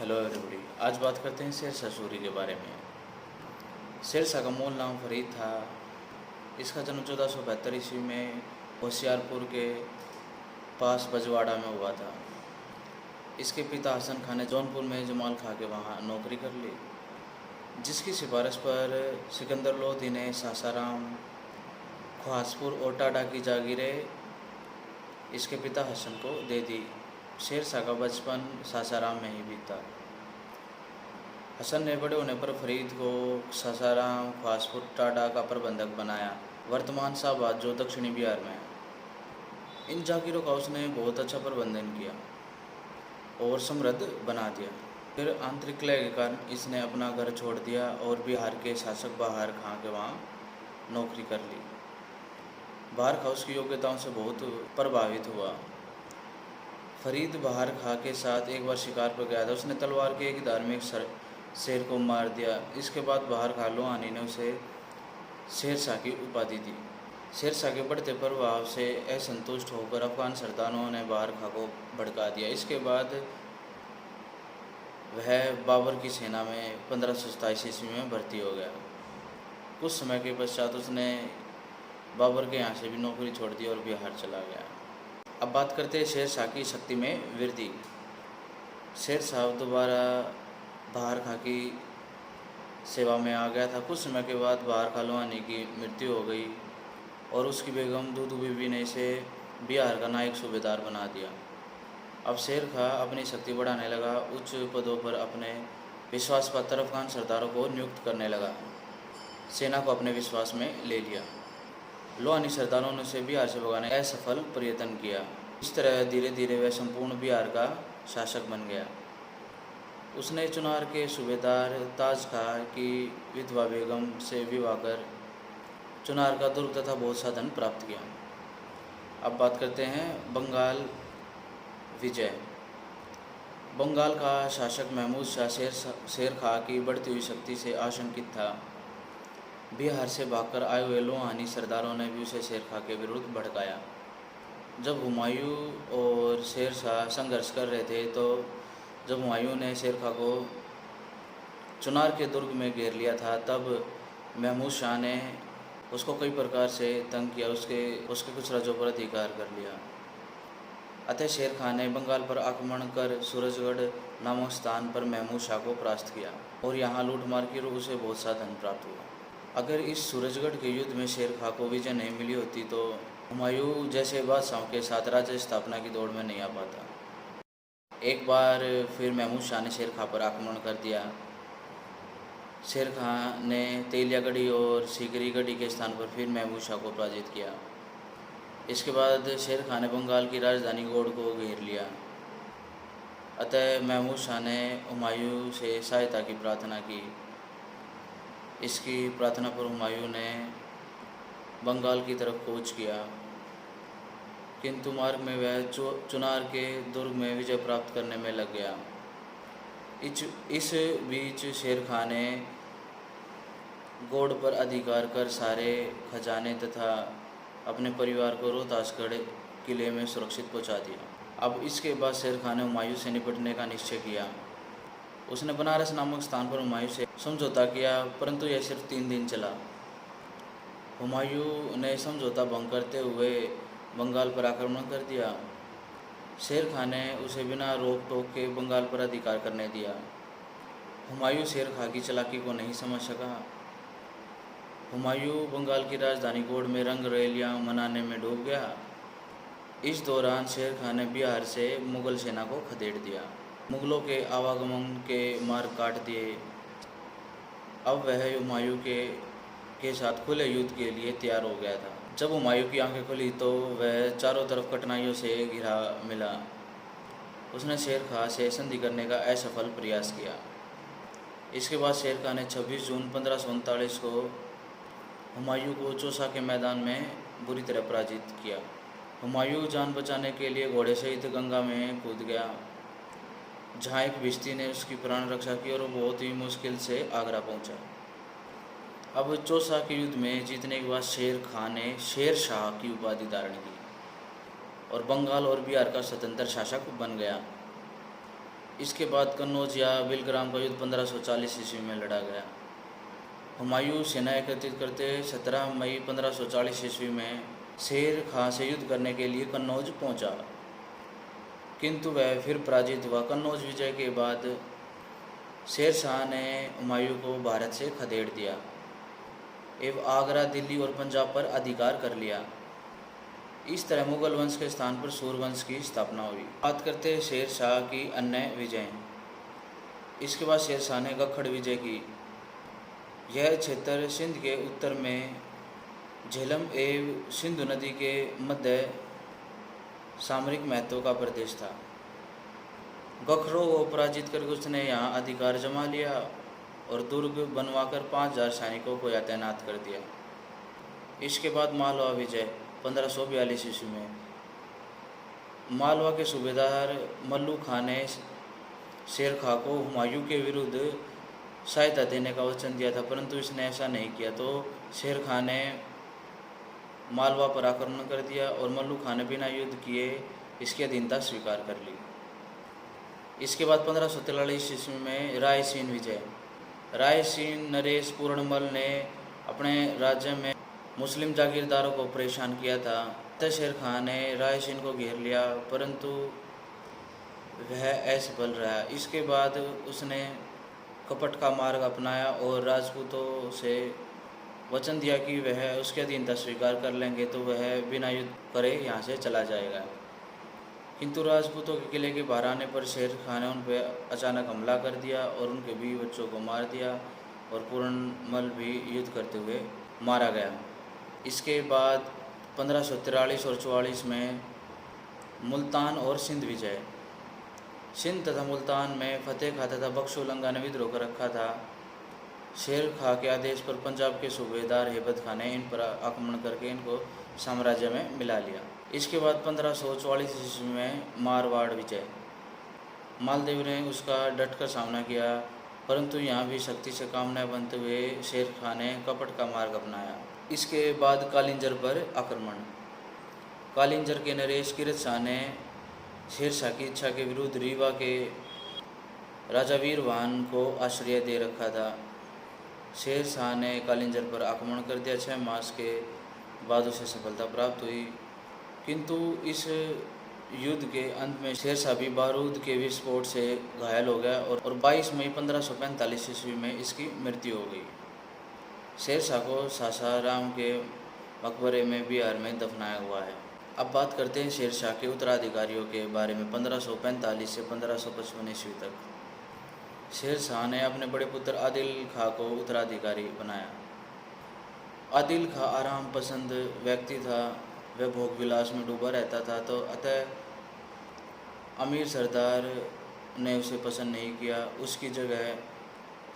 Hello everybody. आज बात करते हैं शेर शाह सूरी के बारे में। शेर शाह का मूल नाम फरीद था। इसका जन्म 1472 ईस्वी में होशियारपुर के पास बजवाड़ा में हुआ था। इसके पिता हसन खां ने जौनपुर में जमाल खां के वहाँ नौकरी कर ली, जिसकी सिफारिश पर सिकंदर लोधी ने सासाराम, ख्वासपुर और टाडा की जागीरें इसके पिता हसन को दे दी। शेर शाह का बचपन सासाराम में ही बीता। हसन ने बड़े होने पर फरीद को सासाराम, ख्वासपुर, टाडा का प्रबंधक बनाया, वर्तमान शाहबाद जो दक्षिणी बिहार में है। इन जागीरों का उसने बहुत अच्छा प्रबंधन किया और समृद्ध बना दिया। फिर आंतरिक कलह के कारण इसने अपना घर छोड़ दिया और बिहार के शासक बहार खां के वहाँ नौकरी कर ली। बहार खां उसकी योग्यताओं से बहुत प्रभावित हुआ। फरीद बहार खां के साथ एक बार शिकार पर गया था। उसने तलवार के एक धार में शेर को मार दिया। इसके बाद बहार खां लोहानी ने उसे शेर शाह की उपाधि दी। शेर शाह के बढ़ते प्रभाव से असंतुष्ट होकर अफगान सरदारों ने बहार खां को भड़का दिया। इसके बाद वह बाबर की सेना में 1527 ईस्वी में भर्ती हो गया। कुछ समय के पश्चात उसने बाबर के यहाँ से भी नौकरी छोड़ दी और बिहार चला गया। अब बात करते हैं शेर शाह की शक्ति में वृद्धि। शेर शाह दोबारा बहार खां की सेवा में आ गया था। कुछ समय के बाद बहार खां लोहानी की मृत्यु हो गई और उसकी बेगम दूदू बीबी ने इसे बिहार का नायक सूबेदार बना दिया। अब शेर खां अपनी शक्ति बढ़ाने लगा। उच्च पदों पर अपने विश्वास पात्र अफगान सरदारों को नियुक्त करने लगा। सेना को अपने विश्वास में ले लिया। लोहानी सरदारों ने उसे बिहार से भगाने का असफल प्रयत्न किया। इस तरह धीरे धीरे वह संपूर्ण बिहार का शासक बन गया। उसने चुनार के सूबेदार ताज खां की विधवा बेगम से विवाह कर चुनार का दुर्ग तथा बहुत सा धन प्राप्त किया। अब बात करते हैं बंगाल विजय। बंगाल का शासक महमूद शाह शेर खां की बढ़ती हुई शक्ति से आशंकित था। बिहार से भागकर आए हुए लोहानी सरदारों ने भी उसे शेर खां के विरुद्ध भड़काया। जब हुमायूं और शेर शाह संघर्ष कर रहे थे तो जब हुमायूं ने शेर खां को चुनार के दुर्ग में घेर लिया था, तब महमूद शाह ने उसको कई प्रकार से तंग किया। उसके कुछ राज्यों पर अधिकार कर लिया। अतः शेर खां ने बंगाल पर आक्रमण कर सूरजगढ़ नामक स्थान पर महमूद शाह को परास्त किया और यहाँ लूटमार की उसे बहुत सा धन प्राप्त हुआ। अगर इस सूरजगढ़ के युद्ध में शेर खां को विजय नहीं मिली होती तो हुमायूं जैसे बादशाहों के साथ राज्य स्थापना की दौड़ में नहीं आ पाता। एक बार फिर महमूद शाह ने शेर खां पर आक्रमण कर दिया। शेर खां ने तेलियागढ़ी और सीकरीगढ़ी के स्थान पर फिर महमूद शाह को पराजित किया। इसके बाद शेर खां ने बंगाल की राजधानी गौड़ को घेर लिया। अतः महमूद शाह ने हुमायूं से सहायता की प्रार्थना की। इसकी प्रार्थना पर हुमायूं ने बंगाल की तरफ कूच किया, किंतु मार्ग में वह चुनार के दुर्ग में विजय प्राप्त करने में लग गया। इस बीच शेर खां ने गौड़ पर अधिकार कर सारे खजाने तथा अपने परिवार को रोहतासगढ़ किले में सुरक्षित पहुंचा दिया। अब इसके बाद शेर खां ने हुमायूं से निपटने का निश्चय किया। उसने बनारस नामक स्थान पर हुमायूं से समझौता किया, परंतु यह सिर्फ 3 दिन चला। हुमायूं ने समझौता भंग करते हुए बंगाल पर आक्रमण कर दिया। शेर खां ने उसे बिना रोक टोक के बंगाल पर अधिकार करने दिया। हुमायूं शेर खां की चालाकी को नहीं समझ सका। हुमायूं बंगाल की राजधानी गौड़ में रंग रैलियां मनाने में डूब गया। इस दौरान शेर खां ने बिहार से मुगल सेना को खदेड़ दिया। मुगलों के आवागमन के मार्ग काट दिए। अब वह हुमायूं के साथ खुले युद्ध के लिए तैयार हो गया था। जब हुमायूं की आंखें खुली तो वह चारों तरफ कठिनाइयों से घिरा मिला। उसने शेर खां से संधि करने का असफल प्रयास किया। इसके बाद शेर खां ने 26 जून 1539 को हुमायूं को चौसा के मैदान में बुरी तरह पराजित किया। हुमायूं जान बचाने के लिए घोड़े सहित गंगा में कूद गया, जहाँ एक भिश्ती ने उसकी प्राण रक्षा की और वो बहुत ही मुश्किल से आगरा पहुँचा। अब चौसा के युद्ध में जीतने के बाद शेर खां ने शेर शाह की उपाधि धारण की और बंगाल और बिहार का स्वतंत्र शासक बन गया। इसके बाद कन्नौज या बिलग्राम का युद्ध 1540 ईस्वी में लड़ा गया। हुमायूं सेना एकत्रित करते 17 मई 1540 ईस्वी में शेर खां से युद्ध करने के लिए कन्नौज पहुंचा, किंतु वह फिर पराजित हुआ। कन्नौज विजय के बाद शेर शाह ने हुमायूं को भारत से खदेड़ दिया एवं आगरा, दिल्ली और पंजाब पर अधिकार कर लिया। इस तरह मुगल वंश के स्थान पर सूरवंश की स्थापना हुई। बात करते हैं शेर शाह की अन्य विजय। इसके बाद शेर शाह ने गखड़ विजय की। यह क्षेत्र सिंध के उत्तर में झेलम एवं सिंधु नदी के मध्य सामरिक महत्व का प्रदेश था। गखरों को पराजित करके उसने यहाँ अधिकार जमा लिया और दुर्ग बनवाकर 5000 सैनिकों को यहाँ तैनात कर दिया। इसके बाद मालवा विजय 1542 ईस्वी में मालवा के सूबेदार मल्लू खां ने शेर खां को हुमायूं के विरुद्ध सहायता देने का वचन दिया था, परंतु इसने ऐसा नहीं किया, तो शेर खां ने मालवा पर आक्रमण कर दिया और मल्लू खां ने बिना युद्ध किए इसकी अधीनता स्वीकार कर ली। इसके बाद 1543 ईस्वी में रायसीन विजय। रायसीन नरेश पूर्णमल ने अपने राज्य में मुस्लिम जागीरदारों को परेशान किया था, तब शेर खां ने रायसीन को घेर लिया, परंतु वह असफल रहा। इसके बाद उसने कपट का मार्ग अपनाया और राजपूतों से वचन दिया कि वह उसके अधीनता स्वीकार कर लेंगे तो वह बिना युद्ध करे यहाँ से चला जाएगा। किंतु राजपूतों के किले के बाहर आने पर शेर खां ने उन पर अचानक हमला कर दिया और उनके बीवी बच्चों को मार दिया और पूर्णमल भी युद्ध करते हुए मारा गया। इसके बाद 1543 और 44 में मुल्तान और सिंध विजय। सिंध तथा मुल्तान में फतेह खां तथा बख्शोलंगा ने विद्रोह कर रखा था। शेर खां के आदेश पर पंजाब के सूबेदार हेबत खां ने इन पर आक्रमण करके इनको साम्राज्य में मिला लिया। इसके बाद 1544 ईस्वी में मारवाड़ विजय। मालदेव ने उसका डटकर सामना किया, परंतु यहाँ भी शक्ति से काम न बनते हुए शेर खां ने कपट का मार्ग अपनाया। इसके बाद कालिंजर पर आक्रमण। कालिंजर के नरेश किरत शाह ने शेर शाह की इच्छा के विरुद्ध रीवा के राजा वीरवान को आश्रय दे रखा था। शेर शाह ने कालिंजर पर आक्रमण कर दिया। 6 मास के बाद उसे सफलता प्राप्त हुई, किंतु इस युद्ध के अंत में शेर शाह भी बारूद के विस्फोट से घायल हो गया और 22 मई 1545 ईस्वी में इसकी मृत्यु हो गई। शेर शाह को सासाराम के मकबरे में बिहार में दफनाया हुआ है। अब बात करते हैं शेर शाह के उत्तराधिकारियों के बारे में। 1545 से 1555 ईस्वी तक शेर शाह ने अपने बड़े पुत्र आदिल खां को उत्तराधिकारी बनाया। आदिल खां आराम पसंद व्यक्ति था, वह भोग विलास में डूबा रहता था, तो अतः अमीर सरदार ने उसे पसंद नहीं किया। उसकी जगह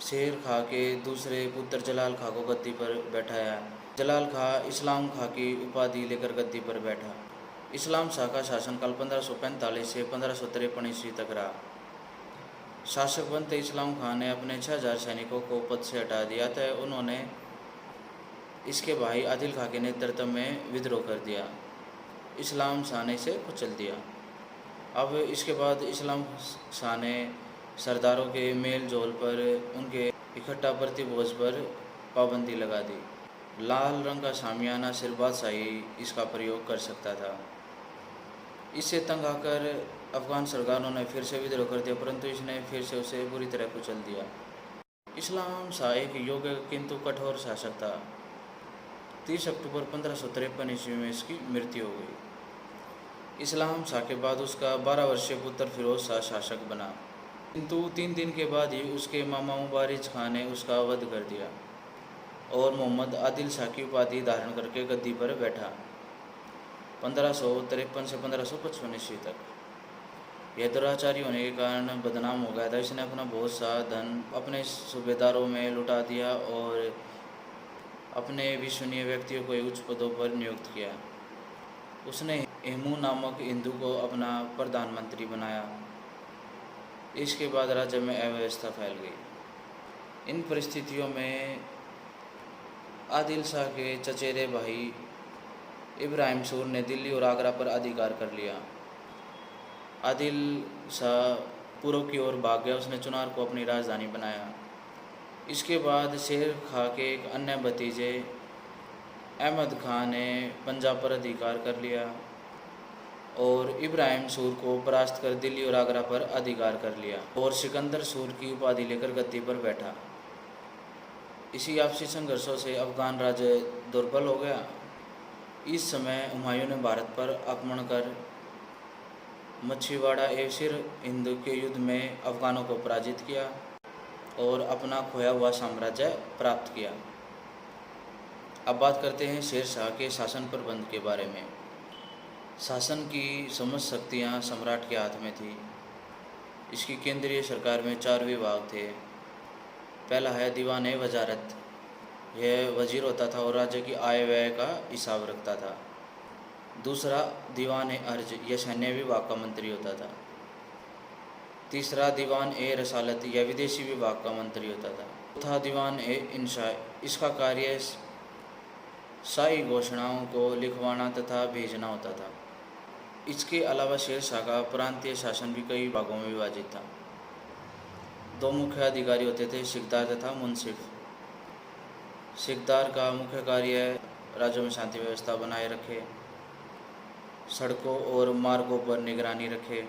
शेर खां के दूसरे पुत्र जलाल खां को गद्दी पर बैठाया। जलाल खां इस्लाम खां की उपाधि लेकर गद्दी पर बैठा। इस्लाम शाह का शासनकाल 1545 से 1553 ईस्वी तक रहा। शासक बनते इस्लाम खां ने अपने 6000 सैनिकों को पद से हटा दिया था। उन्होंने इसके भाई आदिल खां के नेतृत्व में विद्रोह कर दिया। इस्लाम शाह ने इसे कुचल दिया। अब इसके बाद इस्लाम शाह ने सरदारों के मेल जोल पर, उनके इकट्ठा प्रतिभोज पर पाबंदी लगा दी। लाल रंग का शामियाना सिर्फ बादशाही इसका प्रयोग कर सकता था। इससे तंग आकर अफगान सरकारों ने फिर से विद्रोह कर दिया, परंतु इसने फिर से उसे बुरी तरह कुचल दिया। इस्लाम शाह एक योग्य किंतु कठोर शासक था। 30 अक्टूबर 1553 ईस्वी में इसकी मृत्यु हो गई। इस्लाम शाह के बाद उसका 12 वर्षीय पुत्र फिरोज शाह शासक बना, किंतु 3 दिन के बाद ही उसके मामा मुबारिज खां ने उसका वध कर दिया और मोहम्मद आदिल शाह की उपाधि धारण करके गद्दी पर बैठा। 1553 से 1555 ईस्वी तक यह दुराचारी होने के कारण बदनाम हो गया था। इसने अपना बहुत सा धन अपने सूबेदारों में लुटा दिया और अपने विश्वसनीय व्यक्तियों को उच्च पदों पर नियुक्त किया। उसने हेमू नामक हिंदू को अपना प्रधानमंत्री बनाया। इसके बाद राज्य में अव्यवस्था फैल गई। इन परिस्थितियों में आदिल शाह के चचेरे भाई इब्राहिम सूर ने दिल्ली और आगरा पर अधिकार कर लिया। आदिल शाह पूर्व की ओर भाग गया। उसने चुनार को अपनी राजधानी बनाया। इसके बाद शेर खां के एक अन्य भतीजे अहमद खां ने पंजाब पर अधिकार कर लिया और इब्राहिम सूर को परास्त कर दिल्ली और आगरा पर अधिकार कर लिया और सिकंदर सूर की उपाधि लेकर गद्दी पर बैठा। इसी आपसी संघर्षों से अफगान राज्य दुर्बल हो गया। इस समय हुमायूं ने भारत पर आक्रमण कर मछीवाड़ा एवं सिर हिंद के युद्ध में अफगानों को पराजित किया और अपना खोया हुआ साम्राज्य प्राप्त किया। अब बात करते हैं शेर शाह के शासन प्रबंध के बारे में। शासन की समस्त शक्तियाँ सम्राट के हाथ में थी। इसकी केंद्रीय सरकार में 4 विभाग थे। पहला है दीवान ए वजारत, यह वजीर होता था और राज्य की आय व्यय का हिसाब रखता था। दूसरा दीवान ए अर्ज, यह सैन्य विभाग का मंत्री होता था। तीसरा दीवान ए रसालत, यह विदेशी विभाग का मंत्री होता था। चौथा दीवान ए इंशा, इसका कार्य शाही घोषणाओं को लिखवाना तथा भेजना होता था। इसके अलावा शेर शाह का प्रांतीय शासन भी कई भागों में विभाजित था। 2 मुख्य अधिकारी होते थे, सिकदार तथा मुंसिफ। सिकदार का मुख्य कार्य राज्यों में शांति व्यवस्था बनाए रखे, सड़कों और मार्गों पर निगरानी रखे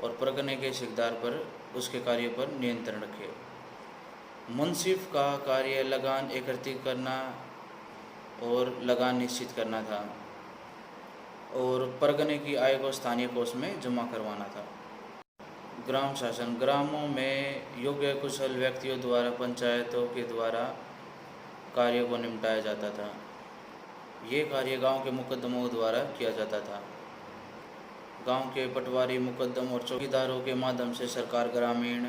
और परगने के सिकदार पर उसके कार्य पर नियंत्रण रखे। मुंसिफ का कार्य लगान एकत्रित करना और लगान निश्चित करना था और परगने की आय को स्थानीय कोष में जमा करवाना था। ग्राम शासन, ग्रामों में योग्य कुशल व्यक्तियों द्वारा पंचायतों के द्वारा कार्यों को निपटाया जाता था। ये कार्य गांव के मुकद्दमों द्वारा किया जाता था। गांव के पटवारी, मुकद्दम और चौकीदारों के माध्यम से सरकार ग्रामीण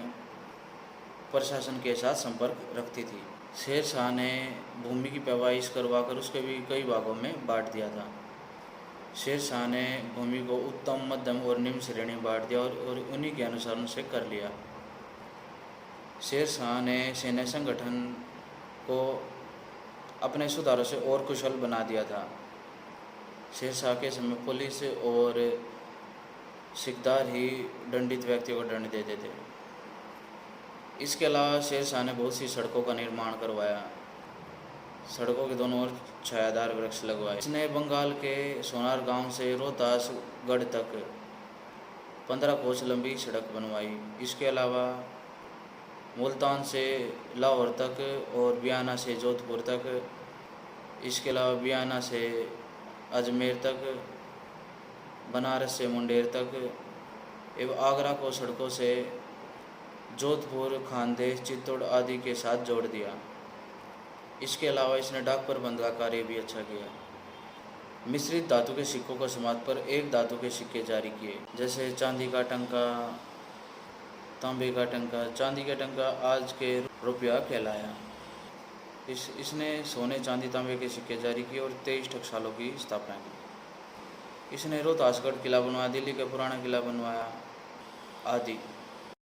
प्रशासन के साथ संपर्क रखती थी। शेर शाह ने भूमि की पैमाइश करवाकर उसके भी कई भागों में बांट दिया था। शेर शाह ने भूमि को उत्तम, मध्यम और निम्न श्रेणी बांट दिया और उन्हीं के अनुसार उनसे कर लिया। शेर शाह ने सैन्य संगठन को अपने सुधारों से और कुशल बना दिया था। शेर शाह के समय पुलिस और सिकदार ही दंडित व्यक्तियों को दंड देते थे। इसके अलावा शेर शाह ने बहुत सी सड़कों का निर्माण करवाया। सड़कों के दोनों ओर छायादार वृक्ष लगवाए। इसने बंगाल के सोनार गांव से रोहतासगढ़ तक 15 कोस लंबी सड़क बनवाई। इसके अलावा मुल्तान से लाहौर तक और बियाना से जोधपुर तक, इसके अलावा बियाना से अजमेर तक, बनारस से मुंडेर तक एवं आगरा को सड़कों से जोधपुर, खानदेश, चित्तौड़ आदि के साथ जोड़ दिया। इसके अलावा इसने डाक प्रबंध का कार्य भी अच्छा किया। मिश्रित धातु के सिक्कों को समाप्त पर एक धातु के सिक्के जारी किए, जैसे चांदी का टंका, तांबे का टंका। चांदी का टंका आज के रुपया कहलाया। इसने सोने, चांदी, तांबे के सिक्के जारी किए और 23 टकसालों की स्थापना की। इसने रोहतासगढ़ किला बनवाया, दिल्ली का पुराना किला बनवाया आदि।